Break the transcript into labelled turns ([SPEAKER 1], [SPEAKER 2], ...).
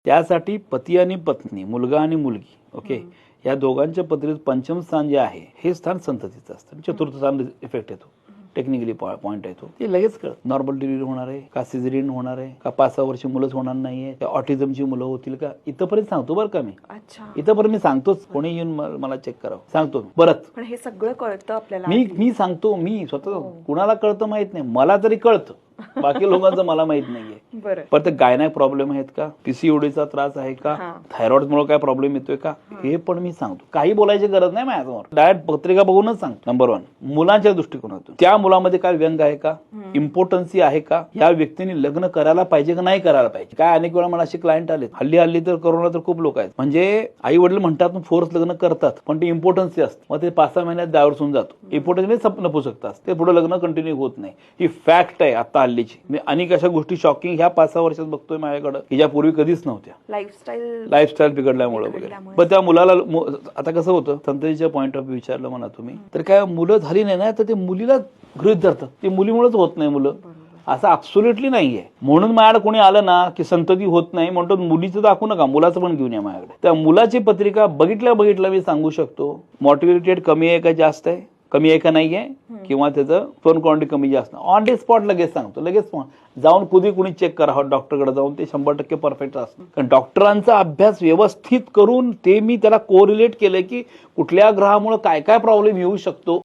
[SPEAKER 1] त्यासाठी पती आणि पत्नी, मुलगा आणि मुलगी, ओके, या दोघांच्या पत्रीत पंचम स्थान जे आहे हे स्थान संततीचं असतं. चतुर्थ स्थान इफेक्ट येतो, टेक्निकली पॉईंट येतो. ते लगेच कळत नॉर्मल डिलिव्हरी होणार आहे का, सिझेरियन होणार आहे का, 5-6 वर्ष मुलंच होणार नाहीये, त्या ऑटिझमची मुलं होतील का, इथपर्यंत सांगतो बरं का मी. इथपर्यंत मी सांगतोच, कोणी येऊन मला चेक करावं सांगतो परत.
[SPEAKER 2] पण हे सगळं कळतं आपल्याला.
[SPEAKER 1] मी सांगतो, मी स्वतः कुणाला कळतं माहित नाही, मला तरी कळतं, बाकी लोकांचं मला माहित नाहीये. पण ते गायनाक प्रॉब्लेम आहेत का, पीसीओडीचा त्रास आहे का, थायरॉइड मुळे काय प्रॉब्लेम येतोय का, हे पण मी सांगतो. काही बोलायची गरज नाही माझ्यासमोर, डायरेक्ट पत्रिका बघूनच सांगतो. नंबर 1, मुलांच्या दृष्टिकोनातून त्या मुलामध्ये काय व्यंग आहे का, इम्पॉर्टन्सी आहे का, या व्यक्तीने लग्न करायला पाहिजे का नाही करायला पाहिजे. काय अनेक वेळा मला असे क्लायंट आले, हल्ली तर कोरोना तर खूप लोक आहेत, म्हणजे आई वडील म्हणतात फोर्स लग्न करतात, पण ते इम्पॉर्टन्सी असते, मग ते 5-6 महिन्यात डायव्हर्स जातो. इम्पॉर्टन्सी नपुसकता असते, पुढे लग्न कंटिन्यू होत नाही. ही फॅक्ट आहे आता हल्लीची. मी अनेक अशा गोष्टी शॉकिंग ह्या 5-6 वर्षात बघतोय माझ्याकडे, की ज्या पूर्वी कधीच नव्हत्या. लाईफस्टाईल बिघडल्यामुळे वगैरे. पण त्या मुलाला आता कसं होतं, संततीच्या पॉईंट ऑफ व्ह्यू विचारलं म्हणा तुम्ही, तर काय मुलं झाली नाही ना, तर ते मुलीला गृहीत धरतात, ते मुलीमुळेच होत नाही मुलं, असं ऍब्सोल्युटली नाहीये. म्हणून माझ्याकडे कोणी आलं ना की संतती होत नाही म्हणतो, मुलीचं दाखवू नका, मुलाचं पण घेऊन या माझ्याकडे. त्या मुलाची पत्रिका बघितल्या मी सांगू शकतो मॉर्टिलिटी रेट कमी आहे का जास्त आहे, कमी आहे का नाहीये, किंवा त्याचं स्पर्म क्वांटिटी कमी जास्त, ऑन द स्पॉट लगेच सांगतो. लगेच जाऊन कुणी चेक करा डॉक्टरकडे जाऊन, ते 100% परफेक्ट असतं. कारण डॉक्टरांचा अभ्यास व्यवस्थित करून ते मी त्याला कोरिलेट केलं की कुठल्या ग्रहामुळे काय काय प्रॉब्लेम येऊ शकतो.